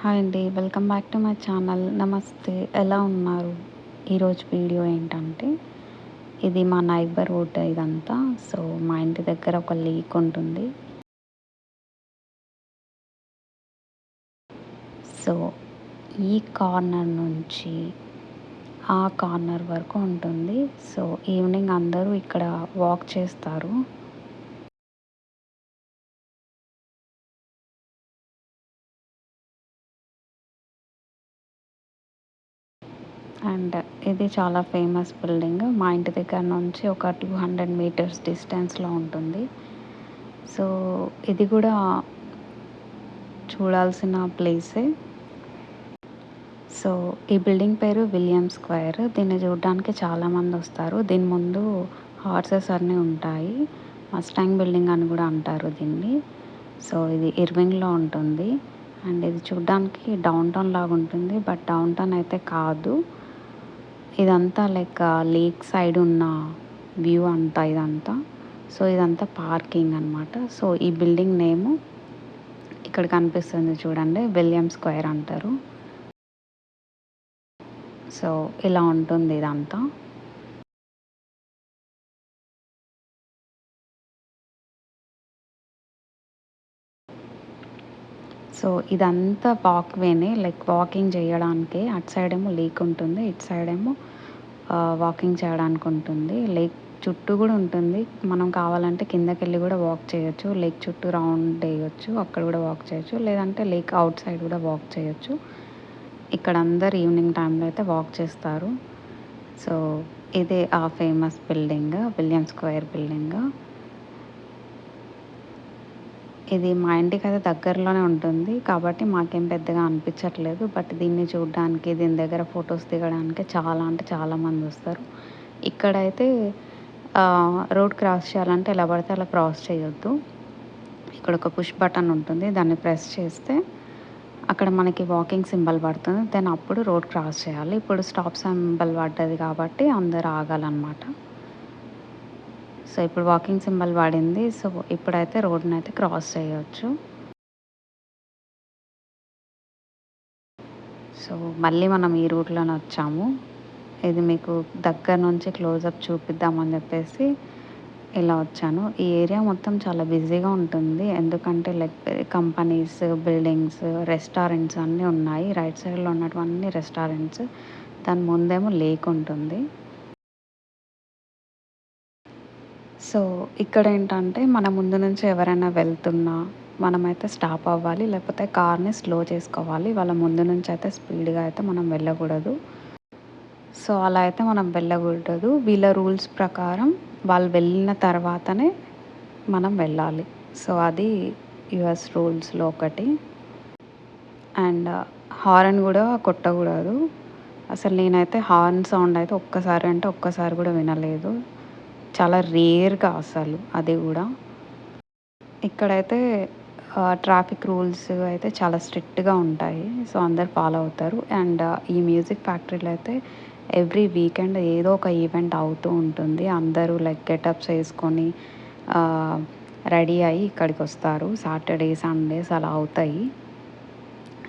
Hi అండి. Welcome back to my channel. నమస్తే. ఎలా ఉన్నారు? ఈరోజు వీడియో ఏంటంటే, ఇది మా నైబర్‌హుడ్ ఇదంతా. సో, మా ఇంటి దగ్గర ఒక లేక్ ఉంటుంది. సో, ఈ కార్నర్ నుంచి ఆ కార్నర్ వరకు ఉంటుంది. సో, ఈవినింగ్ అందరూ ఇక్కడ వాక్ చేస్తారు. అండ్ ఇది చాలా ఫేమస్ బిల్డింగ్. మా ఇంటి దగ్గర నుంచి ఒక 200 మీటర్స్ డిస్టెన్స్‌లో ఉంటుంది. సో, ఇది కూడా చూడాల్సిన ప్లేసే. సో, ఈ బిల్డింగ్ పేరు విలియం స్క్వేర్. దీన్ని చూడడానికి చాలామంది వస్తారు. దీని ముందు హార్సెస్ అన్నీ ఉంటాయి. మస్టాంగ్ బిల్డింగ్ అని కూడా అంటారు దీన్ని. సో, ఇది ఇర్వింగ్‌లో ఉంటుంది. అండ్ ఇది చూడ్డానికి డౌన్ టౌన్ లాగా ఉంటుంది. బట్ డౌన్ టౌన్ అయితే కాదు. ఇదంతా లైక్ లేక్ సైడ్ ఉన్న వ్యూ అంతా ఇదంతా. సో, ఇదంతా పార్కింగ్ అనమాట. సో, ఈ బిల్డింగ్ నేము ఇక్కడ కనిపిస్తుంది చూడండి, విలియం స్క్వేర్ అంటారు. సో, ఇలా ఉంటుంది ఇదంతా. సో, ఇదంతా వాక్‌వేనే, లైక్ వాకింగ్ చేయడానికే. అటు సైడేమో లేక్ ఉంటుంది. ఇటు సైడేమో వాకింగ్ చేయడానికి ఉంటుంది. లేక్ చుట్టూ గూడా ఉంటుంది. మనం కావాలంటే కిందకెళ్ళి గూడా వాక్ చేయొచ్చు. లేక్ చుట్టూ రౌండ్ ఎయొచ్చు. అక్కడ గూడా వాక్ చేయొచ్చు. లేదంటే లేక్ ఔట్ సైడ్ గూడా వాక్ చేయొచ్చు. ఇక్కడ అందరూ ఈవినింగ్ టైంలో అయితే వాక్ చేస్తారు. సో, ఇదే ఆ famous building, William square building. ఇది మా ఇంటికైతే దగ్గరలోనే ఉంటుంది. కాబట్టి మాకేం పెద్దగా అనిపించట్లేదు. బట్ దీన్ని చూడడానికి, దీని దగ్గర ఫోటోస్ దిగడానికి చాలా అంటే చాలా మందొస్తారు. ఇక్కడైతే రోడ్ క్రాస్ చేయాలంటే ఎలా పడితే అలా క్రాస్ చేయొద్దు. ఇక్కడ ఒక పుష్ బటన్ ఉంటుంది. దాన్ని ప్రెస్ చేస్తే అక్కడ మనకి వాకింగ్ సింబల్ పడుతుంది. దెన్ అప్పుడు రోడ్ క్రాస్ చేయాలి. ఇప్పుడు స్టాప్ సింబల్ పడ్డది కాబట్టి అందరూ ఆగాలన్నమాట. సో, ఇప్పుడు వాకింగ్ సింబల్ పడింది. సో, ఇప్పుడైతే రోడ్‌నైతే క్రాస్ చేయొచ్చు. సో, మళ్ళీ మనం ఈ రూట్‌లోనే వచ్చాము. ఇది మీకు దగ్గర నుంచి క్లోజప్ చూపిద్దామని చెప్పేసి ఇలా వచ్చాను. ఈ ఏరియా మొత్తం చాలా బిజీగా ఉంటుంది. ఎందుకంటే లైక్ కంపెనీస్, బిల్డింగ్స్, రెస్టారెంట్స్ అన్నీ ఉన్నాయి. రైట్ సైడ్‌లో ఉన్నటువన్నీ రెస్టారెంట్స్. దాని ముందేమో లేక్ ఉంటుంది. సో, ఇక్కడేంటంటే మన ముందు నుంచి ఎవరైనా వెళ్తున్నా మనమైతే స్టాప్ అవ్వాలి. లేకపోతే కార్‌ని స్లో చేసుకోవాలి. వాళ్ళ ముందు నుంచి అయితే స్పీడ్‌గా అయితే మనం వెళ్ళకూడదు. సో, అలా అయితే మనం వెళ్ళకూడదు. వీళ్ళ రూల్స్ ప్రకారం వాళ్ళు వెళ్ళిన తర్వాతనే మనం వెళ్ళాలి. సో, అది యూఎస్ రూల్స్‌లో ఒకటి. అండ్ హారన్ గూడా కొట్టకూడదు. అసలు నేనైతే హార్న్ సౌండ్ అయితే ఒక్కసారి అంటే ఒక్కసారి గూడా వినలేదు. చాలా రేర్‌గా అసలు అది గూడా. ఇక్కడైతే ట్రాఫిక్ రూల్స్ అయితే చాలా స్ట్రిక్ట్‌గా ఉంటాయి. సో, అందరూ ఫాలో అవుతారు. అండ్ ఈ మ్యూజిక్ ఫ్యాక్టరీలో అయితే ఎవ్రీ వీకెండ్ ఏదో ఒక ఈవెంట్ అవుతూ ఉంటుంది. అందరూ లైక్ గెటప్స్ ఏసుకొని ఆహ్, రెడీ అయ్యి ఇక్కడికొస్తారు. సాటర్‌డే, సండేస్ అలా అవుతాయి.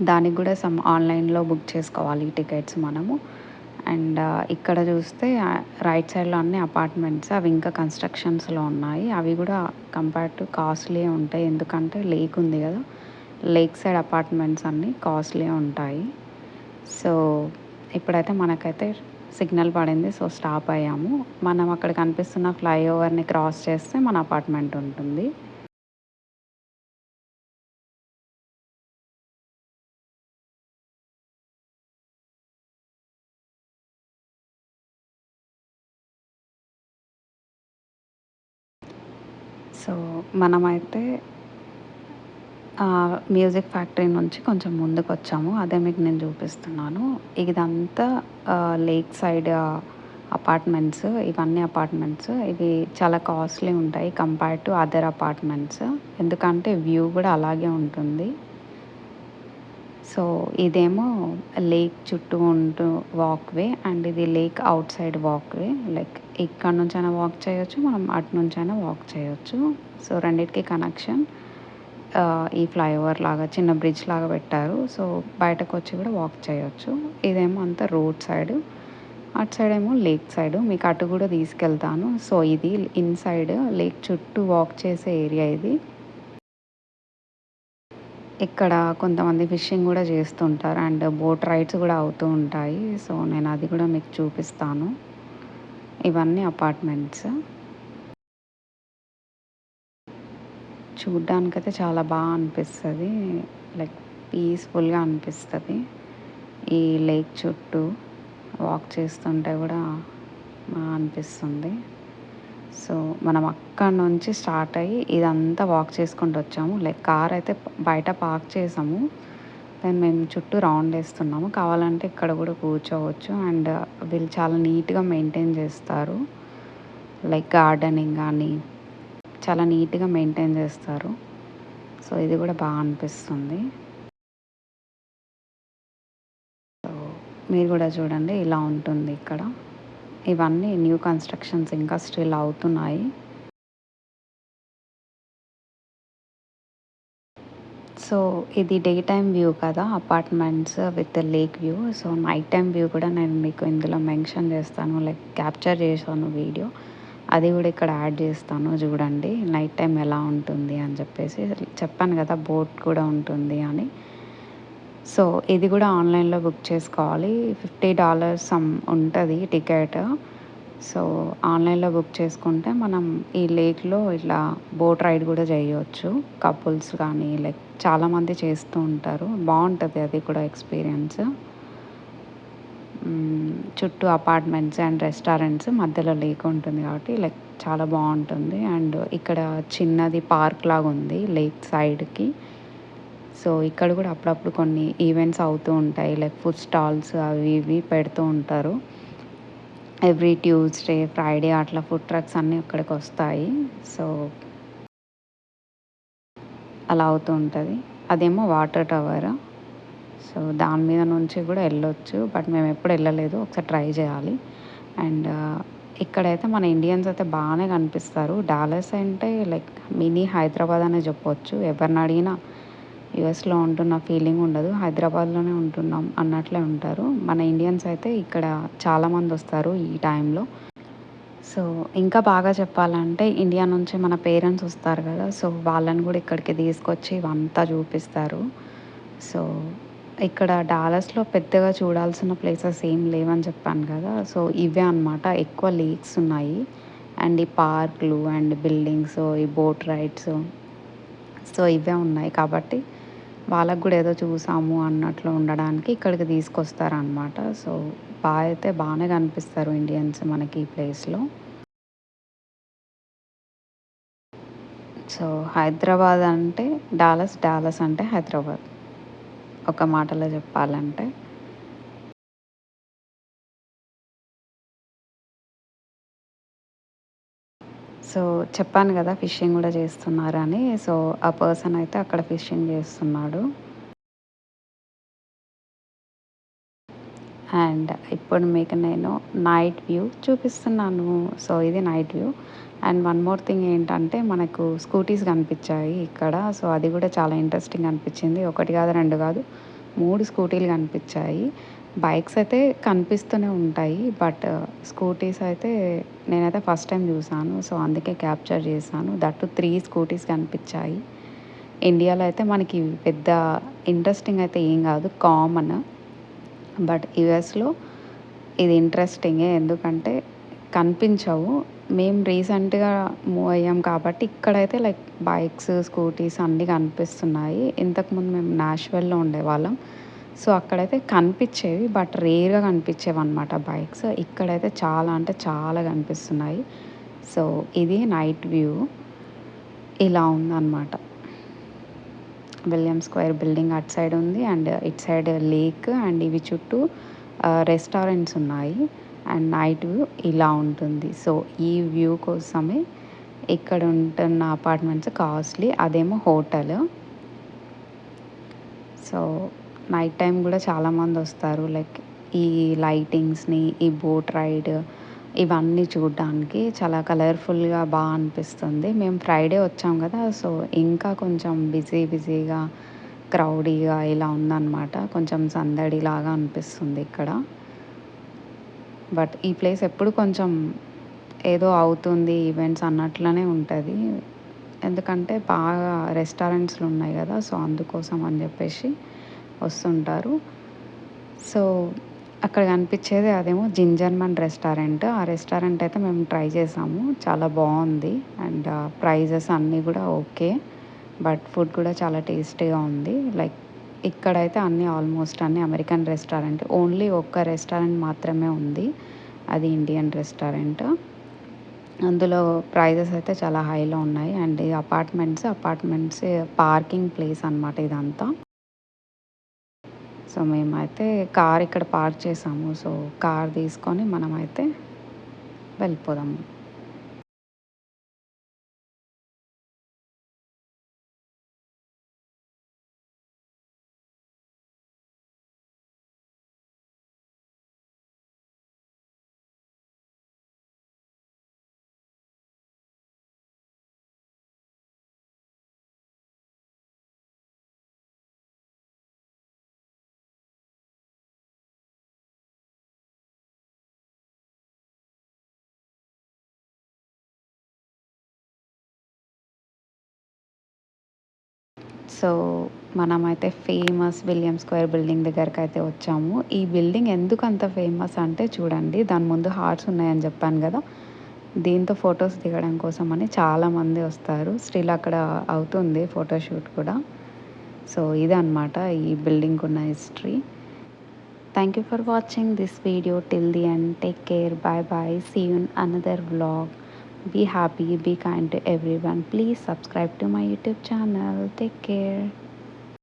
దానికి గూడా ఆన్‌లైన్‌లో బుక్ చేసుకోవాలి టికెట్స్ మనము. అండ్ ఇక్కడ చూస్తే రైట్ సైడ్‌లో అన్నీ అపార్ట్మెంట్స్. అవి ఇంకా కన్‌స్ట్రక్షన్స్‌లో ఉన్నాయి. అవి గూడా కంపేర్ టు కాస్ట్‌లీయే ఉంటాయి. ఎందుకంటే లేక్ ఉంది గదా! లేక్ సైడ్ అపార్ట్మెంట్స్ అన్నీ కాస్ట్‌లీయే ఉంటాయి. సో, ఇప్పుడైతే మనకైతే సిగ్నల్ పడింది. సో, స్టాప్ అయ్యాము. మనం అక్కడ కనిపిస్తున్న ఫ్లైఓవర్‌ని క్రాస్ చేస్తే మన అపార్ట్మెంట్ ఉంటుంది. సో, మనమైతే మ్యూజిక్ ఫ్యాక్టరీ నుంచి కొంచెం ముందుకొచ్చాము. అదే మీకు నేను చూపిస్తున్నాను. ఇదంతా లేక్ సైడ్ అపార్ట్మెంట్స్. ఇవన్నీ అపార్ట్మెంట్స్. ఇవి చాలా కాస్ట్‌లీ ఉంటాయి కంపేర్ టు అదర్ అపార్ట్మెంట్స్. ఎందుకంటే వ్యూ గూడా అలాగే ఉంటుంది. సో, ఇదేమో లేక్ చుట్టూ ఉంటూ వాక్‌వే అండ్ ఇది lake out side walkway. Like ఇక్కడ నుంచైనా వాక్ చేయొచ్చు. మనం అటు నుంచైనా వాక్ చేయొచ్చు. సో, రెండిటికి కనెక్షన్. ఈ ఫ్లైఓవర్ లాగా చిన్న బ్రిడ్జ్ లాగా పెట్టారు. సో బయటకు వచ్చి కూడా వాక్ చేయొచ్చు. ఇదేమో అంతా రోడ్ సైడ్, అటు సైడ్ ఏమో లేక్ సైడ్. మీకు అటు కూడా తీసుకెళ్తాను. సో ఇది ఇన్సైడ్ లేక్ చుట్టూ వాక్ చేసే ఏరియా ఇది. ఇక్కడ కొంతమంది ఫిషింగ్ కూడా చేస్తుంటారు అండ్ బోట్ రైడ్స్ కూడా అవుతూ ఉంటాయి. సో నేను అది కూడా మీకు చూపిస్తాను. ఇవన్నీ అపార్ట్మెంట్స్. చూడ్డానికైతే చాలా బాగా అనిపిస్తుంది. లైక్ పీస్ఫుల్గా అనిపిస్తుంది. ఈ లేక్ చుట్టూ వాక్ చేస్తుంటే కూడా బాగా అనిపిస్తుంది. సో మనం అక్కడి నుంచి స్టార్ట్ అయ్యి ఇదంతా వాక్ చేసుకుంటూ వచ్చాము. లైక్ కార్ అయితే బయట పార్క్ చేసాము. దెన్ మేము చుట్టూ రౌండ్ వేస్తున్నాము. కావాలంటే ఇక్కడ కూడా కూర్చోవచ్చు. అండ్ వీళ్ళు చాలా నీట్గా మెయింటైన్ చేస్తారు. లైక్ గార్డెనింగ్ కానీ చాలా నీట్గా మెయింటైన్ చేస్తారు. సో ఇది కూడా బాగా అనిపిస్తుంది. సో మీరు కూడా చూడండి, ఇలా ఉంటుంది ఇక్కడ. ఇవన్నీ న్యూ కన్స్ట్రక్షన్స్ ఇంకా స్టిల్ అవుతున్నాయి. సో ఇది డే టైమ్ వ్యూ కదా, apartments with lake view. So night time view కూడా నేను మీకు ఇందులో మెన్షన్ చేస్తాను. లైక్ క్యాప్చర్ చేశాను వీడియో, అది కూడా ఇక్కడ యాడ్ చేస్తాను. చూడండి నైట్ టైం ఎలా ఉంటుంది అని చెప్పేసి. చెప్పాను కదా బోట్ కూడా ఉంటుంది అని. సో ఇది కూడా ఆన్లైన్లో బుక్ చేసుకోవాలి. $50 సమ్ ఉంటుంది టికెట్. సో ఆన్లైన్లో బుక్ చేసుకుంటే మనం ఈ లేక్లో ఇట్లా బోట్ రైడ్ కూడా చేయవచ్చు. కపుల్స్ కానీ లైక్ చాలామంది చేస్తూ ఉంటారు. బాగుంటుంది అది కూడా ఎక్స్పీరియన్స్. చుట్టూ అపార్ట్మెంట్స్ అండ్ రెస్టారెంట్స్, మధ్యలో లేక్ ఉంటుంది కాబట్టి లైక్ చాలా బాగుంటుంది. అండ్ ఇక్కడ చిన్నది పార్క్ లాగా ఉంది లేక్ సైడ్కి. సో ఇక్కడ కూడా అప్పుడప్పుడు కొన్ని ఈవెంట్స్ అవుతూ ఉంటాయి. లైక్ ఫుడ్ స్టాల్స్ అవి ఇవి పెడుతూ ఉంటారు. ఎవ్రీ ట్యూస్డే, ఫ్రైడే అట్లా ఫుడ్ ట్రక్స్ అన్నీ అక్కడికి వస్తాయి. సో అలా అవుతూ ఉంటుంది. అదేమో వాటర్ టవర్. సో దాని మీద నుంచి కూడా వెళ్ళొచ్చు. బట్ మేము ఎప్పుడు వెళ్ళలేదు, ఒకసారి ట్రై చేయాలి. అండ్ ఇక్కడైతే మన ఇండియన్స్ అయితే బాగానే కనిపిస్తారు. డాలస్ అంటే లైక్ మినీ హైదరాబాద్ అనే చెప్పవచ్చు. ఎవరిని అడిగినా యూఎస్లో ఉంటున్న ఫీలింగ్ ఉండదు, హైదరాబాద్లోనే ఉంటున్నాం అన్నట్లే ఉంటారు. మన ఇండియన్స్ అయితే ఇక్కడ చాలామంది వస్తారు ఈ టైంలో. సో ఇంకా బాగా చెప్పాలంటే ఇండియా నుంచి మన పేరెంట్స్ వస్తారు కదా, సో వాళ్ళని కూడా ఇక్కడికి తీసుకొచ్చి ఇవంతా చూపిస్తారు. సో ఇక్కడ డాలస్లో పెద్దగా చూడాల్సిన ప్లేసెస్ ఏం లేవని చెప్పాను కదా. సో ఇవే అనమాట, ఎక్కువ లేక్స్ ఉన్నాయి అండ్ ఈ పార్క్లు అండ్ బిల్డింగ్స్, ఈ బోట్ రైడ్స్, సో ఇవే ఉన్నాయి. కాబట్టి వాళ్ళకు కూడా ఏదో చూసాము అన్నట్లు ఉండడానికి ఇక్కడికి తీసుకొస్తారనమాట. సో అయితే బాగానే కనిపిస్తారు ఇండియన్స్ మనకి ఈ ప్లేస్లో. సో హైదరాబాద్ అంటే డాలస్, డాలస్ అంటే హైదరాబాద్, ఒక మాటలో చెప్పాలంటే. సో చెప్పాను కదా ఫిషింగ్ కూడా చేస్తున్నారని. సో ఆ పర్సన్ అయితే అక్కడ ఫిషింగ్ చేస్తున్నాడు. అండ్ ఇప్పుడు మీకు నేను నైట్ వ్యూ చూపిస్తున్నాను. సో ఇది night view. And one more thing ఏంటంటే మనకు స్కూటీస్ కనిపించాయి ఇక్కడ. సో అది కూడా చాలా ఇంట్రెస్టింగ్ అనిపించింది. ఒకటి కాదు, రెండు కాదు, 3 స్కూటీలు కనిపించాయి. బైక్స్ అయితే కనిపిస్తూనే ఉంటాయి, బట్ స్కూటీస్ అయితే నేనైతే ఫస్ట్ టైం చూసాను. సో అందుకే క్యాప్చర్ చేశాను. దట్టు 3 స్కూటీస్ కనిపించాయి. ఇండియాలో అయితే మనకి పెద్ద ఇంట్రెస్టింగ్ అయితే ఏం కాదు, కామన్. బట్ యూఎస్లో ఇది ఇంట్రెస్టింగే, ఎందుకంటే కనిపించవు. మేము రీసెంట్గా మూవ్ అయ్యాం కాబట్టి ఇక్కడైతే లైక్ బైక్స్, స్కూటీస్ అన్నీ కనిపిస్తున్నాయి. ఇంతకుముందు మేము నాష్వెల్లో ఉండేవాళ్ళం. సో అక్కడైతే కనిపించేవి, బట్ రేర్గా కనిపించేవి అనమాట బైక్స్. ఇక్కడైతే చాలా అంటే చాలా కనిపిస్తున్నాయి. సో ఇది నైట్ వ్యూ, ఇలా ఉందన్నమాట. విలియం స్క్వేర్ బిల్డింగ్ అటు సైడ్ ఉంది అండ్ ఇటు సైడ్ లేక్ అండ్ ఇవి చుట్టూ రెస్టారెంట్స్ ఉన్నాయి. అండ్ నైట్ వ్యూ ఇలా ఉంటుంది. సో ఈ వ్యూ కోసమే ఇక్కడ ఉంటున్న అపార్ట్మెంట్స్ కాస్ట్లీ, అదేమో హోటల్. సో నైట్ టైం కూడా చాలామంది వస్తారు. లైక్ ఈ లైటింగ్స్ని, ఈ బోట్ రైడ్ ఇవన్నీ చూడ్డానికి చాలా కలర్‌ఫుల్‌గా అనిపిస్తుంది. మేము ఫ్రైడే వచ్చాం గదా! సో, ఇంకా కొంచెం బిజీగా, క్రౌడీగా ఇలా ఉందనమాట. కొంచెం సందడిలాగా అనిపిస్తుంది ఇక్కడ. బట్ ఈ ప్లేస్ ఎప్పుడు కొంచెం ఏదో అవుతుంది ఈవెంట్స్ అన్నట్లనే ఉంటది. ఎందుకంటే బాగా రెస్టారెంట్స్‌లు ఉన్నాయి గదా! సో, అందుకోసం అని జెప్పేసి వస్తుంటారు. సో, అక్కడ కనిపిచ్చేది అదేమో జింజర్‌మన్ రెస్టారెంట్. ఆ రెస్టారెంట్ అయితే మేము ట్రై చేసాము. చాలా బావుంది. అండ్ ప్రైజెస్ అన్నీ గూడా ఓకే. బట్ ఫుడ్ కూడా చాలా టేస్టీగా ఉంది. లైక్ ఇక్కడైతే అన్నీ ఆల్మోస్ట్ అన్నీ అమెరికన్ రెస్టారెంట్. ఓన్లీ ఒక్క రెస్టారెంట్ మాత్రమే ఉంది. అది ఇండియన్ రెస్టారెంట్. అందులో ప్రైజెస్ అయితే చాలా హైలో ఉన్నాయి. అండ్ ఈ అపార్ట్మెంట్స్ పార్కింగ్ ప్లేస్ అనమాట ఇదంతా. సో, మేమైతే కార్ ఇక్కడ పార్క్ చేసాము. సో, కార్ తీసుకొని మనమైతే వెళ్ళిపోదాము. సో, మనమైతే ఫేమస్ విలియం స్క్వేర్ బిల్డింగ్ దగ్గరకైతే వచ్చాము. ఈ బిల్డింగ్ ఎందుకంత ఫేమస్ అంటే చూడండి, దాని ముందు హార్ట్స్ ఉన్నాయని చెప్పాను గదా! దీంతో ఫోటోస్ దిగడం కోసమని చాలామంది వస్తారు. స్టిల్ అక్కడ అవుతుంది ఫోటోషూట్ కూడా. సో, ఇదనమాట ఈ బిల్డింగ్‌కున్న history. Thank you for watching this video till the end. Take care. Bye bye. See you in another vlog. Be happy, be kind to everyone. Please subscribe to my YouTube channel. Take care.